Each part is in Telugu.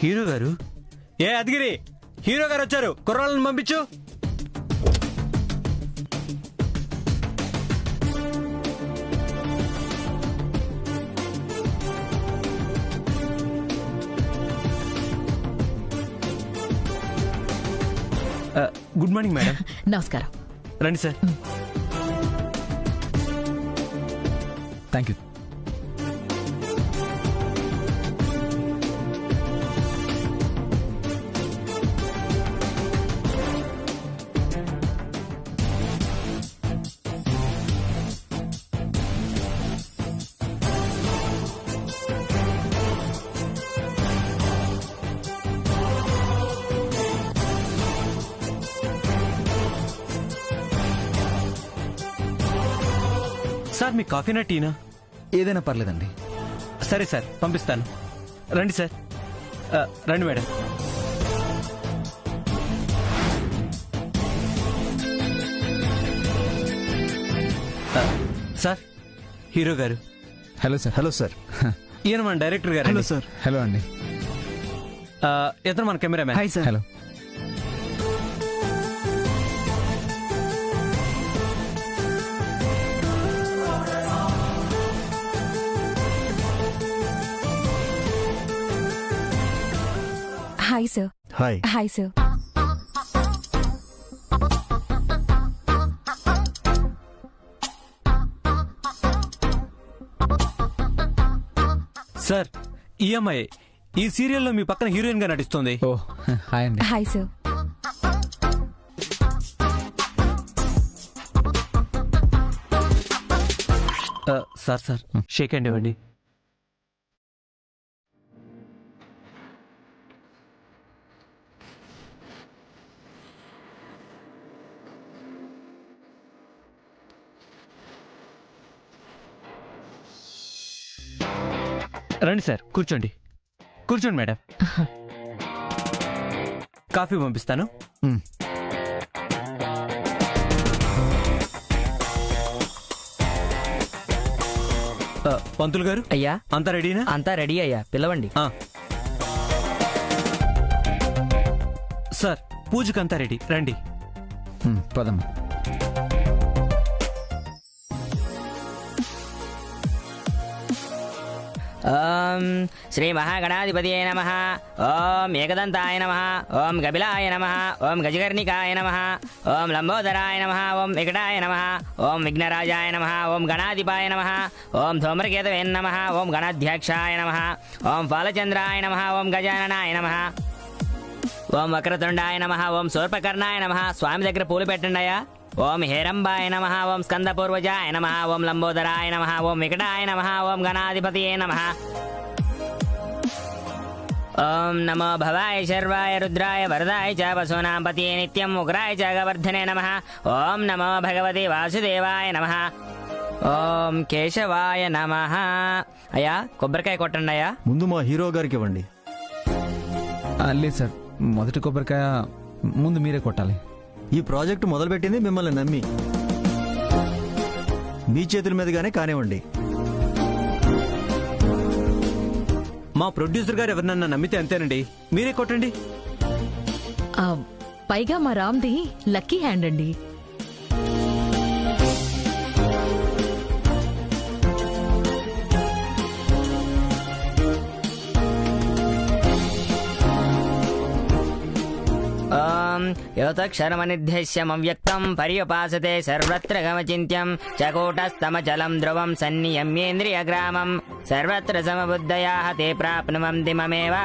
హీరో గారు ఏ అదిగిరి హీరో గారు వచ్చారు, కుర్రాళ్ళని పంపించు. Good morning madam. నమస్కారం. రండి సార్. Thank you. సార్ మీకు కాఫీనా టీనా? ఏదైనా పర్లేదండి. సరే సార్ పంపిస్తాను. రండి సార్. రండి మేడం. సార్ హీరో గారు. Hello sir. Hello sir. ఈయన మన డైరెక్టర్ గారు. Hello sir. హలో అండి. ఇతను మన cameraman. Hi sir. Hello. Hi sir. Hi. Hi sir. Sir ఈ అమ్మాయి ఈ సీరియల్లో మీ పక్కన హీరోయిన్ గా నటిస్తుంది. ఓ హాయ్ అండి. Hi sir. Sir sir shake hand ఇవ్వండి. రండి సార్ కూర్చోండి. కూర్చోండి మేడం. కాఫీ పంపిస్తాను. పంతులు గారు. అయ్యా అంతా రెడీనా? అంతా రెడీ అయ్యా, పిలవండి. సార్ పూజకంతా రెడీ, రండి. పదమ్మా. ఓం శ్రీ మహాగణాధిపతియే నమః. ఓం ఏకదంతాయ నమః. ఓం కపిలాయ నమః. ఓం గజకర్ణికాయ నమః. ఓం లంబోదరాయ నమః. ఓం వికటాయ నమః. ఓం విఘ్నరాజాయ నమః. ఓం గణాధిపాయ నమః. ఓం ధూమ్రకేతవే నమః. ఓం గణాధ్యక్షాయ నమః. ఓం ఫాలచంద్రాయ నమః. ఓం గజాననాయ నమః. ఓం వక్రతుండాయ నమః. ఓం శూర్పకర్ణాయ నమః. స్వామి దగ్గర పూలు పెట్టండి అయ్యా. ఓం హేరంబాయ నమః. ఓం స్కందపూర్వజాయ నమః. ఓం లంబోదరాయ నమః. ఓం వికటాయ నమః. ఓం గణాధిపతియే నమః. ఓం నమో భవాయ శర్వాయ రుద్రాయ వరదాయ చ వసూనాం పతియే నిత్యం ఉగ్రాయ చ గవర్ధనే నమః. ఓం నమో భగవతే వాసుదేవాయ నమః. ఓం కేశవాయ నమః. అయ్యా కొబ్బరికాయ కొట్టండి అయ్యా. ముందు మా హీరో గారికి ఇవ్వండి. లేదు సార్, మొదటి కొబ్బరికాయ ముందు మీరే కొట్టాలి. ఈ ప్రాజెక్టు మొదలుపెట్టింది మిమ్మల్ని నమ్మి. మీ చేతుల మీదుగానే కానివ్వండి. మా ప్రొడ్యూసర్ గారు ఎవరినన్నా నమ్మితే అంతేనండి, మీరే కొట్టండి. పైగా మా రామ్ది లక్కీ హ్యాండ్ అండి. ఓం యోతక్షరమనిర్దేశ్యమవ్యక్తం పర్యుపాసతే సర్వత్ర గమచింత్యం చకోటస్తమచలం ధ్రువం సన్నియమ్యేంద్రియగ్రామం సర్వత్ర సమబుద్ధయాః తే ప్రాప్నువంతి మమేవ.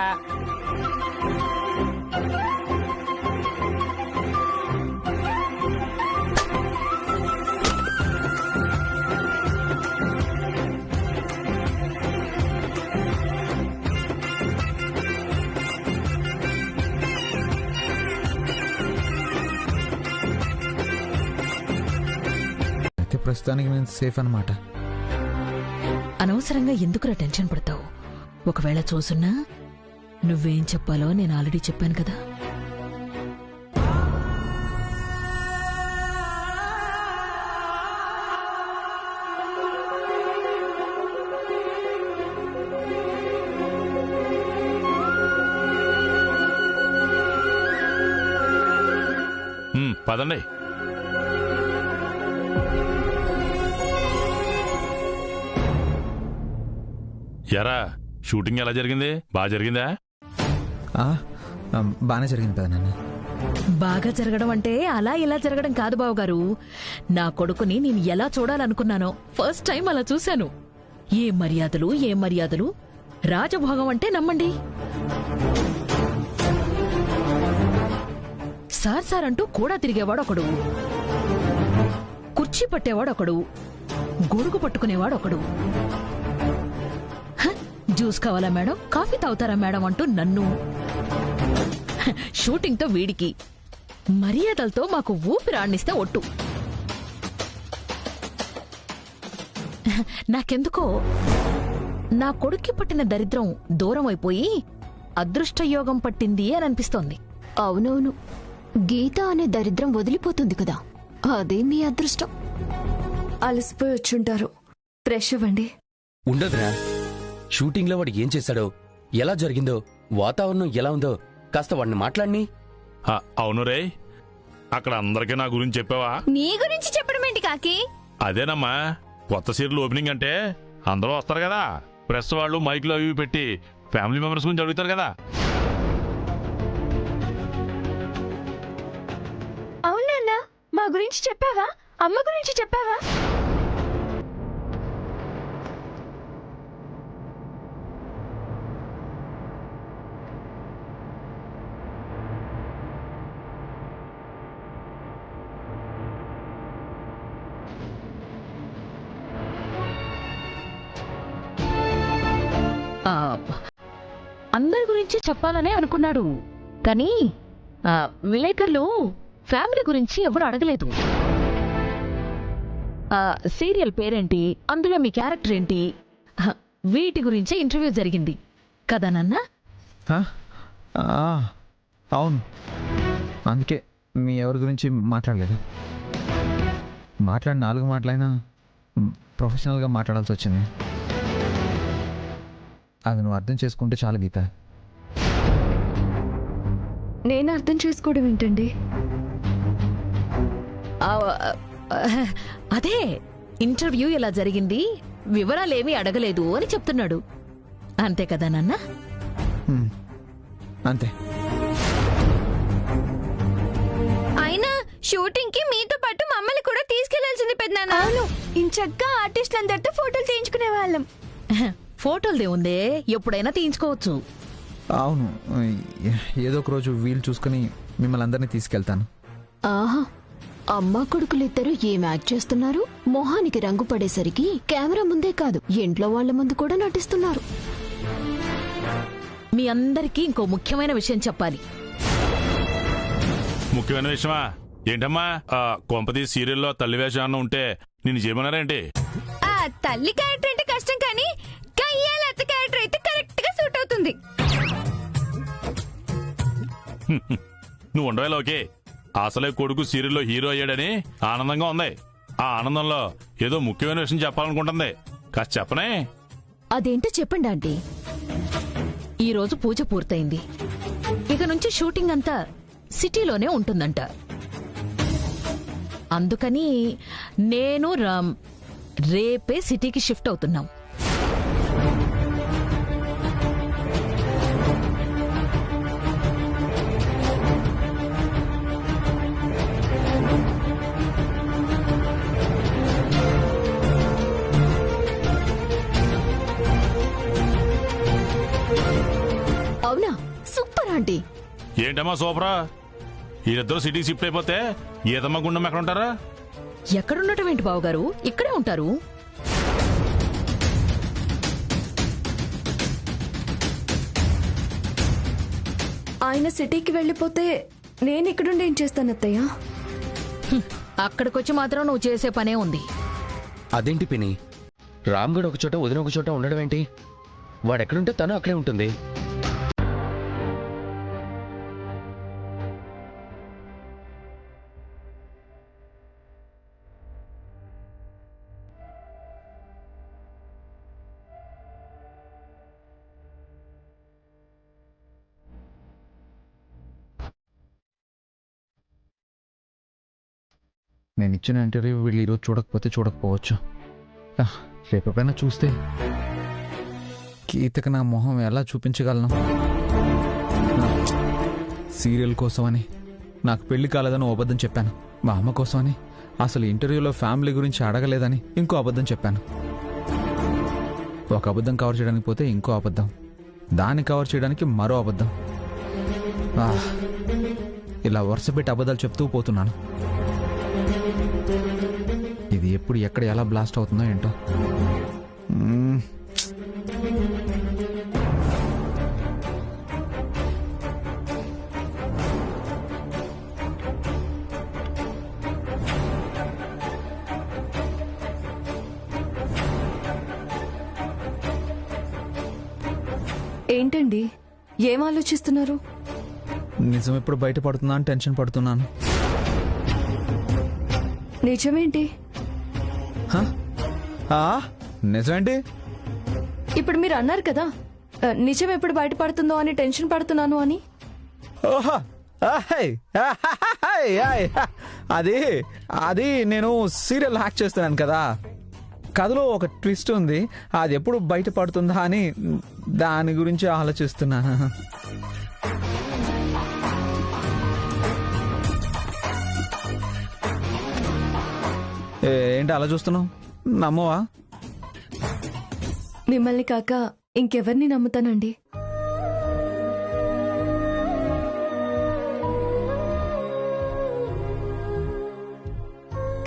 ప్రస్తుతానికి నేను సేఫ్ అన్నమాట. అనవసరంగా ఎందుకురా టెన్షన్ పడతావు? ఒకవేళ చూసున్నా నువ్వేం చెప్పాలో నేను ఆల్రెడీ చెప్పాను కదా. పదండి. ఎరా షూటింగ్ ఎలా జరిగింది? బాగా జరిగిందా? బాగానే జరిగింది పెదనాన్న. బాగా జరగడం అంటే అలా ఇలా జరగడం కాదు బావగారు. నా కొడుకుని నేను ఎలా చూడాలనుకున్నానో ఫస్ట్ టైం అలా చూశాను. ఏ మర్యాదలు రాజభోగం అంటే నమ్మండి. సార్ అంటూ కూడా తిరిగేవాడొకడు, కుర్చీ పట్టేవాడొకడు, గొడుగు పట్టుకునేవాడొకడు, జ్యూస్ కావాలా మేడం, కాఫీ తాగుతారా మేడం అంటూ నన్ను, షూటింగ్తో వీడికి, మర్యాదలతో మాకు ఊపిరాణిస్తే ఒట్టు. నాకెందుకో నా కొడుక్కి పట్టిన దరిద్రం దూరం అయిపోయి అదృష్టయోగం పట్టింది అని అనిపిస్తోంది. అవునవును, గీత అనే దరిద్రం వదిలిపోతుంది కదా, అదే మీ అదృష్టం. అలసిపోయి వచ్చుంటారు, ఫ్రెష్ అవ్వండి. ఉండదురా, షూటింగ్లో వాడు ఏం చేశాడో, ఎలా జరిగిందో, వాతావరణం ఎలా ఉందో కాస్త వాడిని మాట్లాడిని. అవును రే, అక్కడ అందరికీ నా గురించి చెప్పావా? నీ గురించి చెప్పడం ఏంటి కాకి? అదేనమ్మా, కొత్త సీరియల్ ఓపెనింగ్ అంటే అందరూ వస్తారు కదా, ప్రెస్ వాళ్ళు మైక్లో అవి పెట్టి ఫ్యామిలీ మెంబర్స్ గురించి అడుగుతారు కదా. అవునన్నా, మా గురించి చెప్పావా? అమ్మ గురించి చెప్పావా? అందరి గురించి చెప్పాలనే అనుకున్నాడు, కానీ విలేకరులు ఫ్యామిలీ గురించి ఎవరు అడగలేదు. సీరియల్ పేరేంటి, అందులో మీ క్యారెక్టర్ ఏంటి, వీటి గురించే ఇంటర్వ్యూ జరిగింది కదా నాన్న? అవును, అందుకే మీ ఎవరి గురించి మాట్లాడలేదు. మాట్లాడి 4 మాటలైనా ప్రొఫెషనల్గా మాట్లాడాల్సి వచ్చింది. అది నువ్వు అర్థం చేసుకుంటే చాలు గీత. నేను అర్థం చేసుకోవడం ఏంటండి? అదే ఇంటర్వ్యూ ఇలా జరిగింది, వివరాలేమీ అడగలేదు అని చెప్తున్నాడు, అంతే కదా నాన్న? అంతే. అయినా షూటింగ్ కి మీతో పాటు మమ్మల్ని కూడా తీసుకెళ్లాల్సింది పెద్దనాన్న. అవును, ఇంచక్కా ఆర్టిస్టులందరితో ఫోటోలు తీయించుకునే వాళ్ళం. ఫోటోలదే ఉందే, ఎప్పుడైనా తీయించుకోవచ్చు. అవును, ఏదో ఒక రోజు వీలు చూసుకుని మిమ్మల్ని అందరినీ తీసుకెళ్తాను. ఆహా, అమ్మా కొడుకులిద్దరూ ఏం యాక్ట్ చేస్తున్నారు? మొహానికి రంగు పడేసరికి కెమెరా ముందే కాదు, ఇంట్లో వాళ్ళ ముందు కూడా నటిస్తున్నారు. మీ అందరికీ ఇంకో ముఖ్యమైన విషయం చెప్పాలి. ముఖ్యమైన విషయమా? ఏంటమ్మా, కొంపది సీరియల్లో తల్లి వేషాన్ని ఉంటే నిన్ను చేయమన్నారేంటి? ఆ తల్లి క్యారెక్టర్ అంటే కష్టం, కానీ కయ్యాల అత్త క్యారెక్టర్ అయితే కరెక్ట్ గా సూట్ అవుతుంది. నువ్వు ఉండవేలా ఓకే. అసలే కొడుకు సీరియల్లో హీరో అయ్యాడని ఆనందంగా ఉంది. ఆ ఆనందంలో ఏదో ముఖ్యమైన విషయం చెప్పాలనుకుంటుంది, కాస్త చెప్పనే. అదేంటో చెప్పండి ఆంటీ. ఈరోజు పూజ పూర్తయింది, ఇక నుంచి షూటింగ్ అంతా సిటీలోనే ఉంటుందంట. అందుకని నేను రామ్ రేపే సిటీకి షిఫ్ట్ అవుతున్నాం. అవునా, సూపర్ ఆంటీ. ఏంటమ్మా సూపరా? వీళ్ళిద్దరూ సిటీకి షిఫ్ట్ అయిపోతే గీతమ్మ గుండమ్మ ఎక్కడ ఉంటారా? ఎక్కడుండటం ఏంటి బావగారు, ఇక్కడే ఉంటారు. ఆయన సిటీకి వెళ్ళిపోతే నేను ఇక్కడుండి ఏం చేస్తాను అత్తయ్య? అక్కడికొచ్చి మాత్రం నువ్వు చేసే పనే ఉంది. అదేంటి పిని, రామ్గఢ్ ఒక చోట వదిన ఒక చోట ఉండడం ఏంటి? వాడెక్కడుంటే తను అక్కడే ఉంటుంది. నేను ఇచ్చిన ఇంటర్వ్యూ వీళ్ళు ఈరోజు చూడకపోతే చూడకపోవచ్చు. రేపు ఎప్పుడైనా చూస్తే గీతకు నా మొహం ఎలా చూపించగలను? సీరియల్ కోసమని నాకు పెళ్లి కాలేదని ఓ అబద్ధం చెప్పాను. మా అమ్మ కోసమని అసలు ఇంటర్వ్యూలో ఫ్యామిలీ గురించి అడగలేదని ఇంకో అబద్ధం చెప్పాను. ఒక అబద్ధం కవర్ చేయడానికి పోతే ఇంకో అబద్ధం, దాన్ని కవర్ చేయడానికి మరో అబద్ధం. ఇలా వరుస పెట్టి అబద్ధాలు చెప్తూ పోతున్నాను. ఇది ఎప్పుడు ఎక్కడ ఎలా బ్లాస్ట్ అవుతుందో ఏంటో. ఏంటండి, ఏం ఆలోచిస్తున్నారు? నిజం ఎప్పుడు బయటపడుతుందా అని టెన్షన్ పడుతున్నాను. నిజమేంటి? నిజమేంటి? ఇప్పుడు మీరు అన్నారు కదా నిజం ఎప్పుడు బయటపడుతుందో అని టెన్షన్ పడుతున్నాను అని. అది నేను సీరియల్ హ్యాక్ చేస్తున్నాను కదా, కథలో ఒక ట్విస్ట్ ఉంది, అది ఎప్పుడు బయటపడుతుందా అని దాని గురించి ఆలోచిస్తున్నాను. ఏంటి అలా చూస్తున్నావు? నమ్మవా? మిమ్మల్ని కాక ఇంకెవరిని నమ్ముతానండి?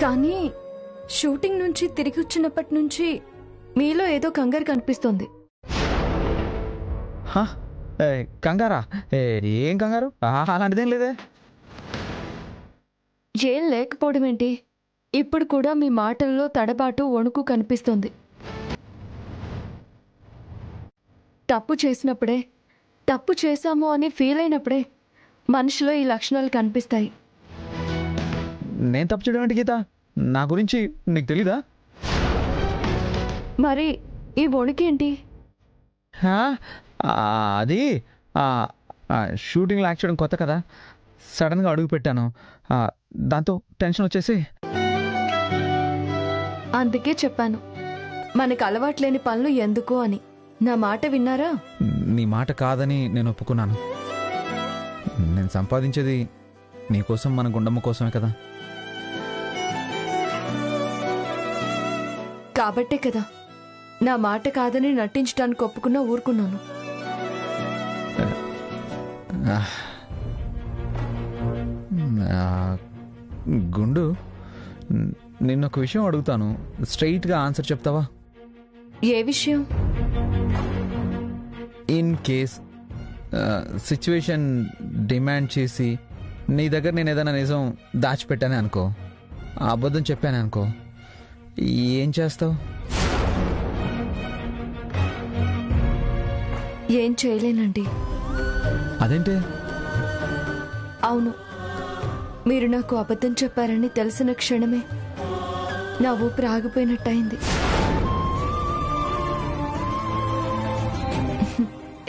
కానీ షూటింగ్ నుంచి తిరిగి వచ్చినప్పటి నుంచి మీలో ఏదో కంగారు కనిపిస్తోంది. కంగారా? ఏం కంగారు? అలాంటిదేం లేదే. ఏం లేకపోవడం ఏంటి? ఇప్పుడు కూడా మీ మాటల్లో తడబాటు, వణుకు కనిపిస్తోంది. తప్పు చేసినప్పుడే, తప్పు చేశాము అని ఫీల్ అయినప్పుడే మనిషిలో ఈ లక్షణాలు కనిపిస్తాయి. నేను తప్పు చేయడం ఏంటి గీత? నా గురించి నీకు తెలీదా? మరి ఈ వణుకేంటి? అది షూటింగ్లో యాక్ట్ చేయడం కొత్త కదా, సడన్గా అడుగు పెట్టాను, దాంతో టెన్షన్ వచ్చేసి. అందుకే చెప్పాను మనకు అలవాట్లేని పనులు ఎందుకు అని. నా మాట విన్నారా? నీ మాట కాదని నేను ఒప్పుకున్నాను. నేను సంపాదించేది నీకోసం, మన గుండమ్మ కోసమే కదా. కాబట్టే కదా నా మాట కాదని నటించడానికి ఒప్పుకున్నా ఊరుకున్నాను. గుండు, నిన్నొక విషయం అడుగుతాను, స్ట్రైట్గా ఆన్సర్ చెప్తావా? ఏ విషయం? ఇన్ కేస్ సిచ్యువేషన్ డిమాండ్ చేసి నీ దగ్గర నేను ఏదైనా నిజం దాచిపెట్టానే అనుకో, అబద్ధం చెప్పానే అనుకో, ఏం చేస్తావు? ఏం చేయలేనండి. అదేంటే? అవును, మీరు నాకు అబద్ధం చెప్పారని తెలిసిన క్షణమే నా ఊపిరి ఆగిపోయినట్టయింది.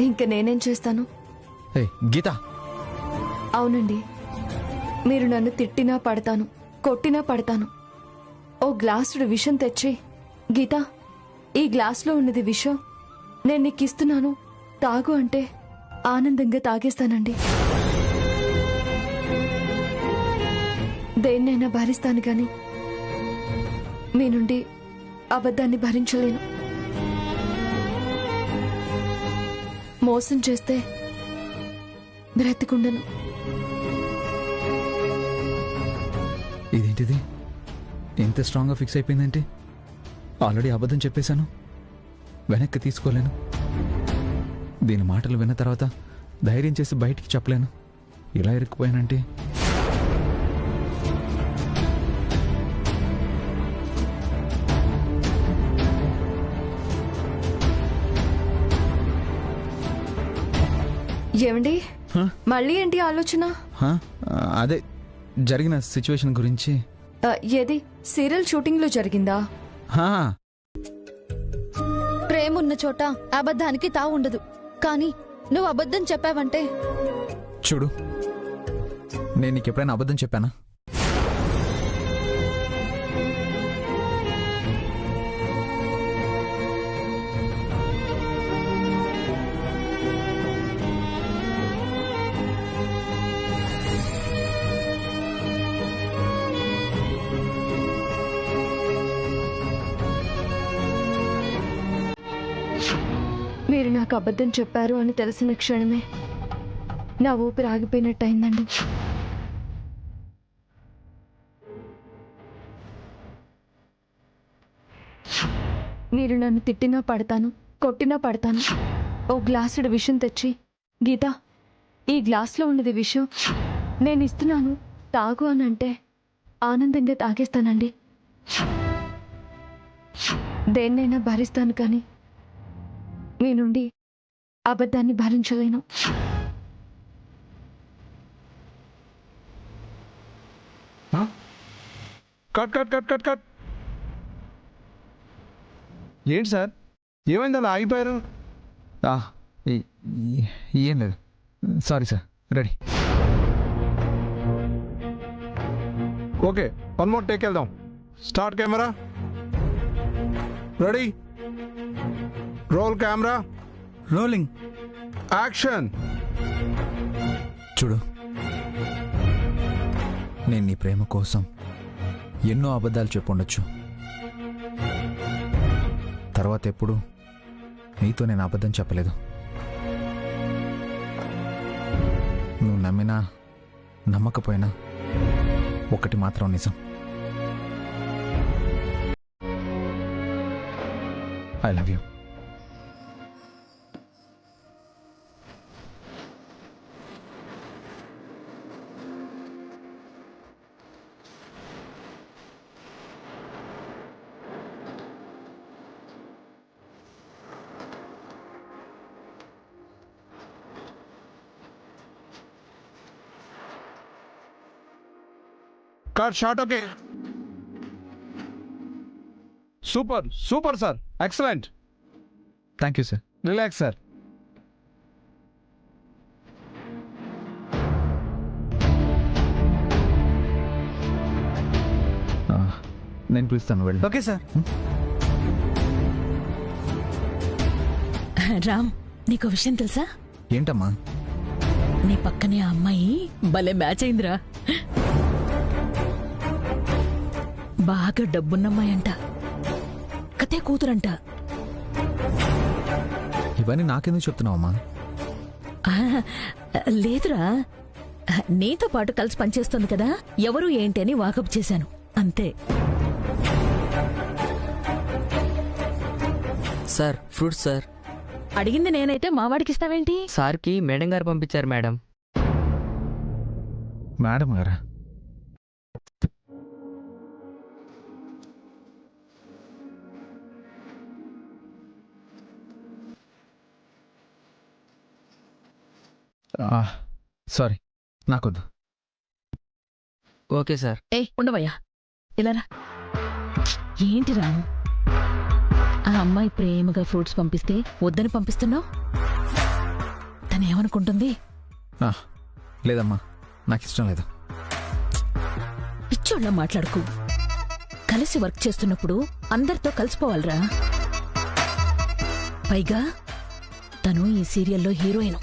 ఇంక నేనేం చేస్తాను? గీత! అవునండి, మీరు నన్ను తిట్టినా పడతాను, కొట్టినా పడతాను. ఓ గ్లాసుడు విషం తెచ్చి, గీత ఈ గ్లాసులో ఉన్నది విషం, నేను నీకు ఇస్తున్నాను తాగు అంటే ఆనందంగా తాగేస్తానండి. దేన్నైనా భరిస్తాను గాని మీ నుండి అబద్ధాన్ని భరించలేను. మోసం చేస్తే బ్రతికుండను. ఇదేంటిది ఎంత స్ట్రాంగ్గా ఫిక్స్ అయిపోయిందంటే? ఆల్రెడీ అబద్ధం చెప్పేశాను, వెనక్కి తీసుకోలేను. దీని మాటలు విన్న తర్వాత ధైర్యం చేసి బయటికి చెప్పలేను. ఇలా ఇరుక్కుపోయానంటే ఏమండి, మళ్ళీ ఏంటి ఆలోచన? అదే జరిగిన సిచ్యువేషన్ గురించి. ఏది సీరియల్ షూటింగ్ లో జరిగిందా? ప్రేమ ఉన్న చోట అబద్ధానికి తావు ఉండదు. కానీ నువ్వు అబద్ధం చెప్పావంటే. చూడు, నేను నీకు ఎప్పుడైనా అబద్ధం చెప్పానా? మీరు నాకు అబద్ధం చెప్పారు అని తెలిసిన క్షణమే నా ఊపిరి ఆగిపోయినట్టయిందండి. మీరు నన్ను తిట్టినా పడతాను, కొట్టినా పడతాను. ఓ గ్లాసుడు విషం తెచ్చి, గీత ఈ గ్లాస్లో ఉన్నది విషం, నేను ఇస్తున్నాను తాగు అని అంటే ఆనందంగా తాగేస్తానండి. దేన్నైనా భరిస్తాను, కానీ మీ నుండి అబద్ధాన్ని భరించలేను. Cut cut cut cut cut. ఏంటి సార్, ఏమైంది అలా ఆగిపోయారు? ఏం లేదు, sorry sir. Ready? Okay, one more take వెళ్దాం. Start camera, ready, roll camera, rolling. Action. చూడు, నేను నీ ప్రేమ కోసం ఎన్నో అబద్ధాలు చెప్పుండొచ్చు. తర్వాత ఎప్పుడు నీతో నేను అబద్ధం చెప్పలేదు. నువ్వు నమ్మినా నమ్మకపోయినా ఒకటి మాత్రం నిజం, I love you. Cut shot. Okay, super super sir, excellent. Thank you sir. Relax sir. నేను పిలుస్తాను, వెళ్ళి. Okay sir. రామ్, నీకు విషయం తెలుసా? ఏంటమ్మా? నీ పక్కనే ఆ అమ్మాయి భలే మ్యాచ్ అయిందిరా. బాగా డబ్బున్నమ్మాయి అంట, కతే కూతురంట. ఇవన్నీ నాకెందుకు చెప్తున్నావమ్మా? లేదురా, నీతో పాటు కలిసి పనిచేస్తుంది కదా, ఎవరు ఏంటి అని వాకప్ చేశాను అంతే. Sir, fruits sir. అడిగింది నేనైతే మావాడికిస్తావేంటి? సార్కి మేడం గారు పంపించారు మేడం. మేడం గారా? సారీ, నాకొద్దు. Okay sir. ఉండవయ్యా, ఇలారా. ఏంటిరా ఆ అమ్మాయి ప్రేమగా ఫ్రూట్స్ పంపిస్తే వద్దని పంపిస్తున్నావు? తను ఏమనుకుంటుంది? లేదమ్మా, నాకు ఇష్టం లేదు. పిచ్చోళ్ళ మాట్లాడుకు. కలిసి వర్క్ చేస్తున్నప్పుడు అందరితో కలిసిపోవాలరా. పైగా తను ఈ సీరియల్లో హీరోయిన్.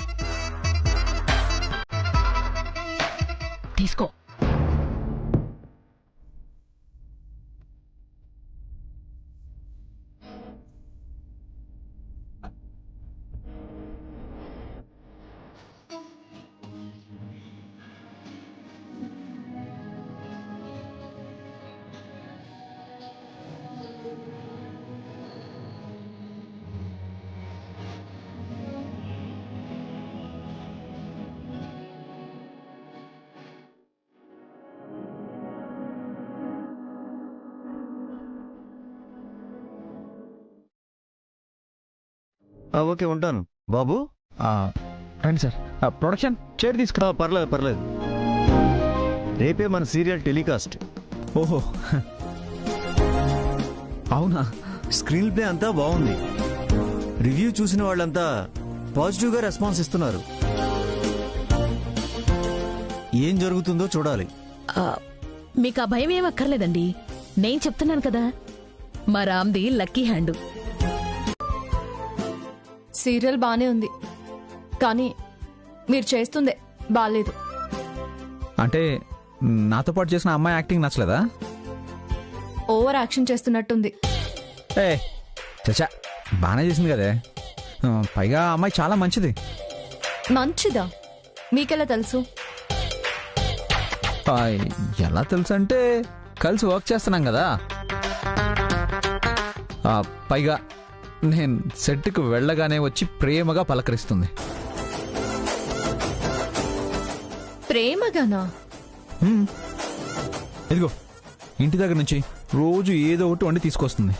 తీసుకో. ఓకే, ఉంటాను బాబు. రండి సార్. ప్రొడక్షన్ చైర్ తీసుకురా. పర్లేదు పర్లేదు. రేపే మన సీరియల్ టెలికాస్ట్. ఓహో, అవునా? స్క్రీన్ ప్లే అంతా బాగుంది. రివ్యూ చూసిన వాళ్ళంతా పాజిటివ్గా రెస్పాన్స్ ఇస్తున్నారు. ఏం జరుగుతుందో చూడాలి. మీకు ఆ భయం ఏం అక్కర్లేదండి, నేను చెప్తున్నాను కదా. మా రామ్ది లక్కీ హ్యాండ్. సీరియల్ బానే ఉంది, కానీ మీరు చేస్తుందే బాలేదు. అంటే నాతో పాటు చేసిన అమ్మాయి యాక్టింగ్ నచ్చలేదా? ఓవర్ యాక్షన్ చేస్తున్నట్టుంది. చచ్చా, బాగానే చేసింది కదే. పైగా ఆ అమ్మాయి చాలా మంచిది. మంచిదా? మీకెలా తెలుసు? ఆ, ఎలా తెలుసు అంటే కలిసి వర్క్ చేస్తున్నాం కదా. పైగా నేను సెట్కి వెళ్ళగానే వచ్చి ప్రేమగా పలకరిస్తుంది. ప్రేమగానా? ఇదిగో ఇంటి దగ్గర నుంచి రోజు ఏదో ఒకటి వండి తీసుకొస్తుంది,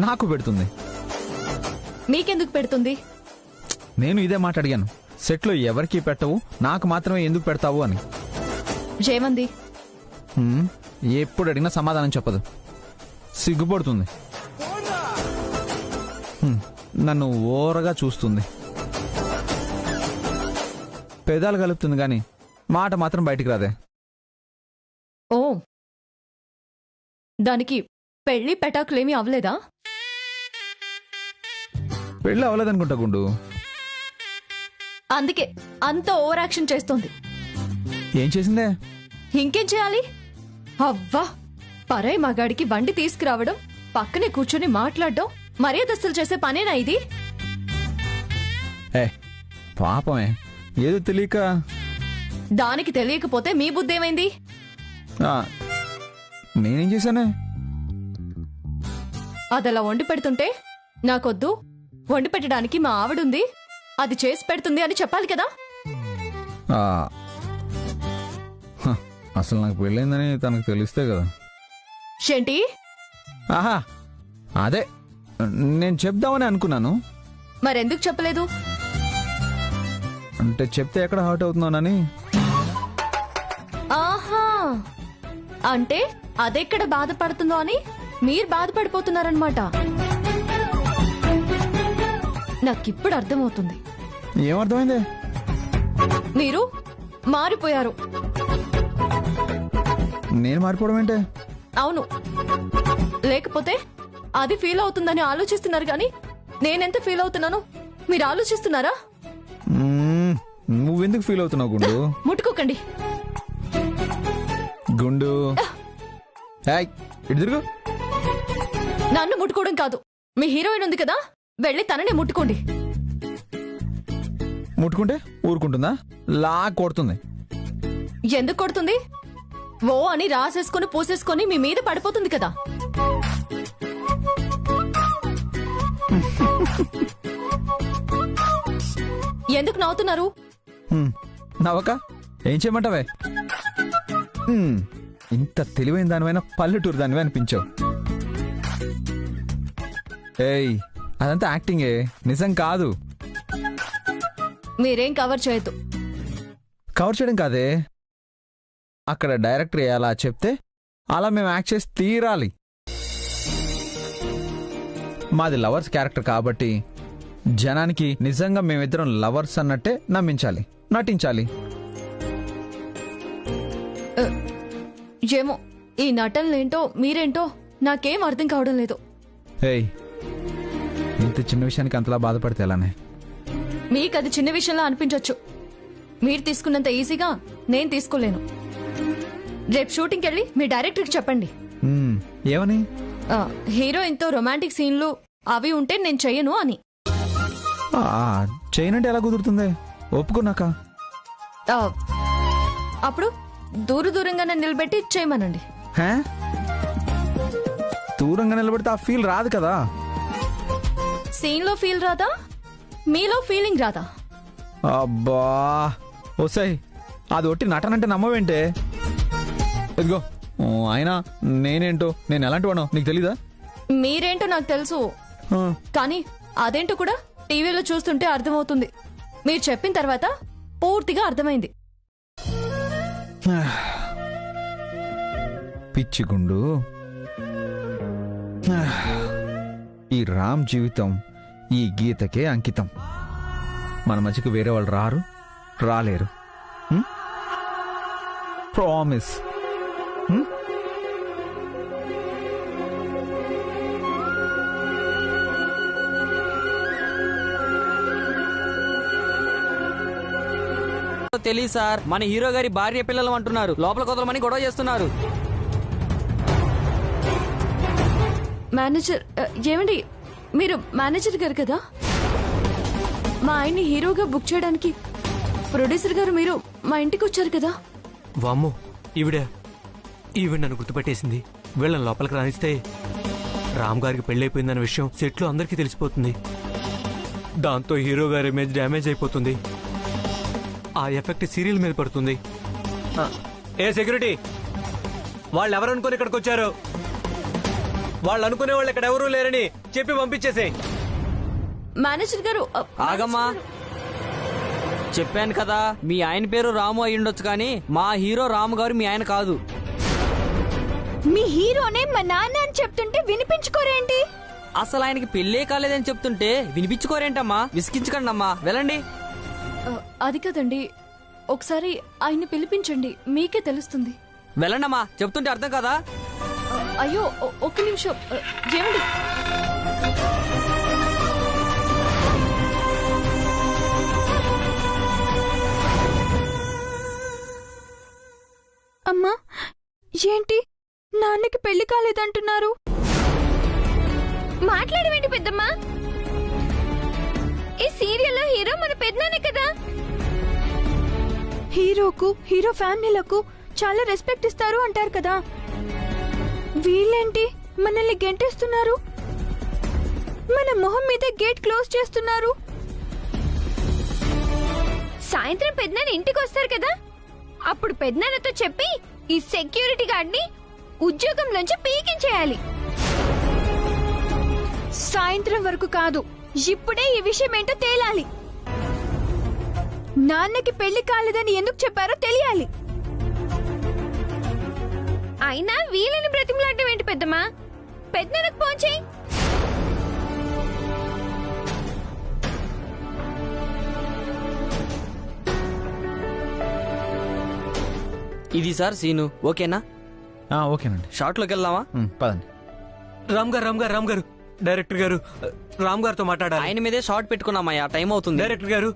నాకు పెడుతుంది. మీకెందుకు పెడుతుంది? నేను ఇదే మాట అడిగాను, సెట్లో ఎవరికి పెట్టవు, నాకు మాత్రమే ఎందుకు పెడతావు అని. జయమంది ఎప్పుడు అడిగినా సమాధానం చెప్పదు, సిగ్గుపడుతుంది. నన్ను ఓరగా చూస్తుంది, పెదాలు కలుపుతుంది కానీ మాట మాత్రం బయటికి రాదే. ఓ, దానికి పెళ్లి పెటాకులేమీ అవలేదా? పెళ్ళి అవ్వలేదనుకుంటా గుండు. అందుకే అంత ఓవర్ యాక్షన్ చేస్తోంది. ఏం చేసిందే? ఇంకేం చేయాలి? అవ్వా, పరాయి మగాడికి వండి తీసుకురావడం, పక్కనే కూర్చొని మాట్లాడడం మర్యాదస్తులు చేసే పనేనా ఇది? ఏ పాపమే, ఏదో తెలియక. దానికి తెలియకపోతే మీ బుద్ధి ఏమైంది? నేనేం చేశానే? అదలా వండి పెడుతుంటే నాకొద్దు, వండి పెట్టడానికి మా ఆవిడుంది, అది చేసి పెడుతుంది అని చెప్పాలి కదా. అసలు నాకు పెళ్ళైందని తనకు తెలిస్తే కదా. ఏంటి? ఆహా, అదే నేను చెప్దామని అనుకున్నాను. మరెందుకు చెప్పలేదు? అంటే చెప్తే ఎక్కడ హర్ట్ అవుతున్నానని. ఆహా, అంటే అదెక్కడ బాధపడుతుందో అని మీరు బాధపడిపోతున్నారనమాట. నాకిప్పుడు అర్థమవుతుంది. ఏమర్థమైంది? మీరు మారిపోయారు. నేను మారిపోవడం ఏంటే? అవును, లేకపోతే అది ఫీల్ అవుతుందని ఆలోచిస్తున్నారు కానీ నేనెంత ఫీల్ అవుతున్నానో మీరు ఆలోచిస్తున్నారా? నువ్వెందుకు ఫీల్ అవుతున్నావు గుండు? ముట్టుకోకండి గుండు. ఇటు తిరుగు. నన్ను ముట్టుకోవడం కాదు, మీ హీరోయిన్ ఉంది కదా, వెళ్ళి తననే ముట్టుకోండి. ముట్టుకుంటే ఊరుకుంటుందా? లా కొడుతుంది. ఎందుకు కొడుతుంది? ఓ అని రాసేసుకుని పూసేసుకొని మీ మీద పడిపోతుంది కదా. ఎందుకు నవ్వుతున్నారు? నవ్వక ఏం చేయమంటావే? ఇంత తెలివైన దానివైనా పల్లెటూరు దానివే అనిపించావు. ఏయ్, అదంతా యాక్టింగే, నిజం కాదు. మీరేం కవర్ చేయొద్దు. కవర్ చేయడం కాదే, అక్కడ డైరెక్టర్ ఎలా చెప్తే అలా మేము యాక్ట్ చేసి తీరాలి. మాది లవర్స్ క్యారెక్టర్ కాబట్టి జనానికి నిజంగా మేమిద్దరం లవర్స్ అన్నట్టే నమ్మించాలి, నటించాలి. ఏమో, ఈ నటనలేంటో మీరేంటో నాకేం అర్థం కావడం లేదు. ఏయ్, ఇంత చిన్న విషయానికి అంతలా బాధపడితే ఎలానే? మీకు అది చిన్న విషయంలో అనిపించవచ్చు, మీరు తీసుకున్నంత ఈజీగా నేను తీసుకోలేను. రేపు షూటింగ్కి వెళ్ళి మీ డైరెక్టర్కి చెప్పండి. ఏమని? హీరోయిన్తో రొమాంటిక్ సీన్లు అవి ఉంటే నేను చెయ్యను అని. చేయనంటే ఎలా కుదురుతుంది? ఒప్పుకున్నాక అప్పుడు దూరంగానే నిలబెట్టి చేయమనండి. దూరంగా నిలబెడితే ఆ ఫీల్ రాదు కదా. సీన్లో ఫీల్ రాదా? మీలో ఫీలింగ్ రాదా? అబ్బా ఓసాయి, అది ఒట్టి నటనంటే నమ్మవేంటే? ఇదిగో, అయినా నేనేంటో, నేను ఎలాంటి వాడో నీకు తెలీదా? మీరేంటో నాకు తెలుసు, కానీ అదేంటో కూడా టీవీలో చూస్తుంటే అర్థమవుతుంది. మీరు చెప్పిన తర్వాత పూర్తిగా అర్థమైంది. పిచ్చిగుండు, ఈ రామ్ జీవితం ఈ గీతకే అంకితం. మన మధ్యకు వేరే వాళ్ళు రారు, రాలేరు. ప్రామిస్. తెలియదు సార్, మన హీరో గారి భార్య పిల్లలు అంటున్నారు, లోపల కొదలమని గొడవ చేస్తున్నారు. మేనేజర్, ఏమండి, మీరు మేనేజర్ గారు కదా? మా ఆయన్ని హీరోగా బుక్ చేయడానికి ప్రొడ్యూసర్ గారు మీరు మా ఇంటికి వచ్చారు కదా. వామ్మో, ఈవిడ నన్ను గుర్తుపట్టేసింది. వీళ్ళని లోపలికి రానిస్తే రామ్ గారికి పెళ్ళైపోయిందన్న విషయం సెట్లో అందరికీ తెలిసిపోతుంది. దాంతో హీరో గారి ఇమేజ్ డ్యామేజ్ అయిపోతుంది. ఆ ఎఫెక్ట్ సీరియల్ మీద పడుతుంది. ఏ సెక్యూరిటీ, వాళ్ళు ఎవరనుకుని ఇక్కడికి వచ్చారు? వాళ్ళు అనుకునే వాళ్ళు ఇక్కడ ఎవరూ లేరని చెప్పి పంపించేసే. మేనేజర్ గారు ఆగమ్మా, చెప్పాను కదా మీ ఆయన పేరు రాము అయి ఉండొచ్చు కానీ మా హీరో రాము గారు మీ ఆయన కాదు. మీ హీరోనే మా నాన్న అని చెప్తుంటే వినిపించుకోరేంటి? అసలు ఆయనకి పెళ్ళే కాలేదని చెప్తుంటే వినిపించుకోరేంటమ్మా? విసిగించకండి అమ్మా, వెళ్ళండి. అది కదండి, ఒకసారి ఆయన్ని పిలిపించండి, మీకే తెలుస్తుంది. వెళ్ళండమ్మా, చెప్తుంటే అర్థం కదా. అయ్యో ఒక్క నిమిషం, ఏమండి? అమ్మా, ఏంటి నాన్నకి పెళ్లి కాలేదంటున్నారు? మాట్లాడవేంటి పెద్దమ్మా? ఈ సీరియల్లో హీరో మన పెద్దనాన్నే కదా. హీరోకు హీరో ఫ్యామిలీలకు చాలా రెస్పెక్ట్ ఇస్తారు అంటారు కదా. వీళ్ళేంటి మనల్ని గెంటేస్తున్నారు? మన మొహం మీద గేట్ క్లోజ్ చేస్తున్నారు. సాయంత్రం పెద్దనాన్న ఇంటికి వస్తారు కదా, అప్పుడు పెద్దనాన్నతో చెప్పి ఈ సెక్యూరిటీ గార్డ్ ని ఉద్యోగంలోంచి పీకించేయాలి. సాయంత్రం వరకు కాదు, ఇప్పుడే ఈ విషయం ఏంటో తేలాలి. నాన్నకి పెళ్లి కాలేదని ఎందుకు చెప్పారో తెలియాలి. అయినా వీళ్ళని బ్రతిమలాడటం ఏంటి పెద్దమ్మా? పెద్దనాన్నకు ఫోన్ చేయి. ఇది సార్ సీను, ఓకేనా? ఓకేనండి. షార్ట్ లోకి వెళ్దామా? పదండి. రామ్ గారు డైరెక్టర్ గారు, రామ్ గారితో మాట్లాడాలి. ఆయన మీదే షార్ట్ పెట్టుకున్నామయ్యా, టైం అవుతుంది. డైరెక్టర్ గారు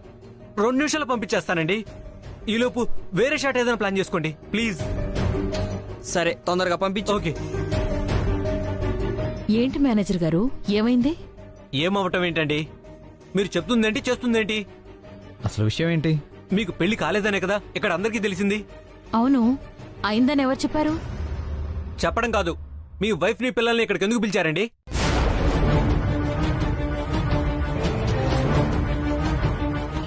2 నిమిషాలు పంపించేస్తానండి. ఈలోపు వేరే షాట్ ఏదైనా ప్లాన్ చేసుకోండి ప్లీజ్. సరే, తొందరగా పంపించు. ఓకే. ఏంటి మేనేజర్ గారు, ఏమైంది? ఏమవటం ఏంటండి? మీరు చెప్తుందేంటి చేస్తుందేంటి? అసలు విషయం ఏంటి? మీకు పెళ్లి కాలేదనే కదా ఇక్కడ అందరికీ తెలిసింది. అవును, అయిందని ఎవరు చెప్పారు? చెప్పడం కాదు, మీ వైఫ్ ని పిల్లల్ని ఇక్కడికి ఎందుకు పిలిచారండి?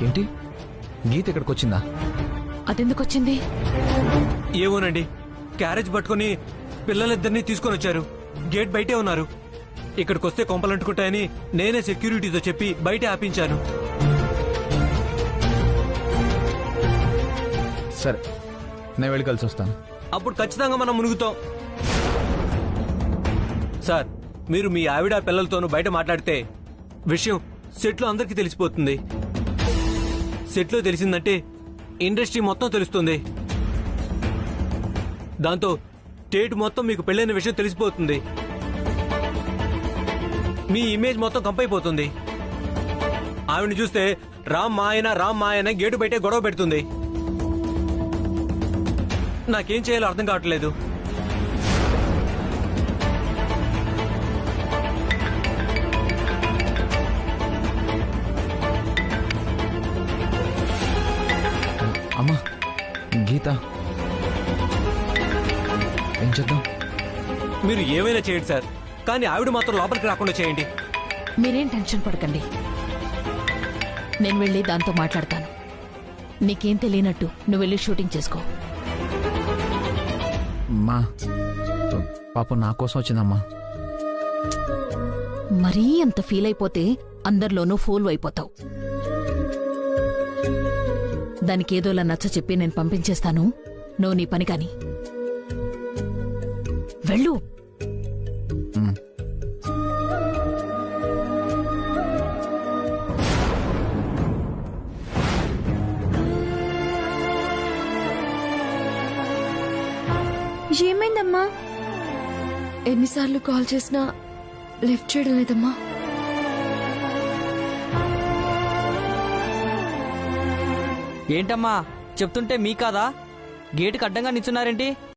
ఏంటి, గీత ఇక్కడికి వచ్చిందా? అదెందుకొచ్చింది? ఏమోనండి, క్యారేజ్ పట్టుకుని పిల్లలిద్దరినీ తీసుకొని వచ్చారు. గేట్ బయటే ఉన్నారు. ఇక్కడికి వస్తే కొంపలంటుకుంటాయని నేనే సెక్యూరిటీతో చెప్పి బయట ఆపించాను. సరే, నేను వెళ్ళి కలిసి వస్తాను. అప్పుడు ఖచ్చితంగా మనం మునుగుతాం. సార్, మీరు మీ ఆవిడ పిల్లలతోనూ బయట మాట్లాడితే విషయం సెట్లో అందరికీ తెలిసిపోతుంది. సెట్లో తెలిసిందంటే ఇండస్ట్రీ మొత్తం తెలుస్తుంది. దాంతో స్టేట్ మొత్తం మీకు పెళ్ళైన విషయం తెలిసిపోతుంది. మీ ఇమేజ్ మొత్తం కంపైపోతుంది. ఆవిడని చూస్తే రామ్ మాయన గేటు బయటే గొడవ పెడుతుంది. నాకేం చేయాలో అర్థం కావట్లేదు. అమ్మా, గీత, ఏం చేద్దాం? మీరు ఏమైనా చేయండి సార్, కానీ ఆవిడ మాత్రం లోపలికి రాకుండా చేయండి. మీరేం టెన్షన్ పడకండి, నేను వెళ్ళి దాంతో మాట్లాడతాను. నీకేం తెలియనట్టు నువ్వు వెళ్ళి షూటింగ్ చేసుకో. మా పాప నా కోసం వచ్చిందమ్మా. మరీ అంత ఫీల్ అయిపోతే అందరిలోనూ ఫూల్ అయిపోతావు. దానికి ఏదోలా నచ్చ చెప్పి నేను పంపించేస్తాను. నువ్వు నీ పని కాని వెళ్ళు. ఏమైందమ్మా? ఎన్నిసార్లు కాల్ చేసినా లిఫ్ట్ చేయడం లేదమ్మా. ఏంటమ్మా చెప్తుంటే మీ కాదా? గేటుకి అడ్డంగా నిల్చున్నారేంటి?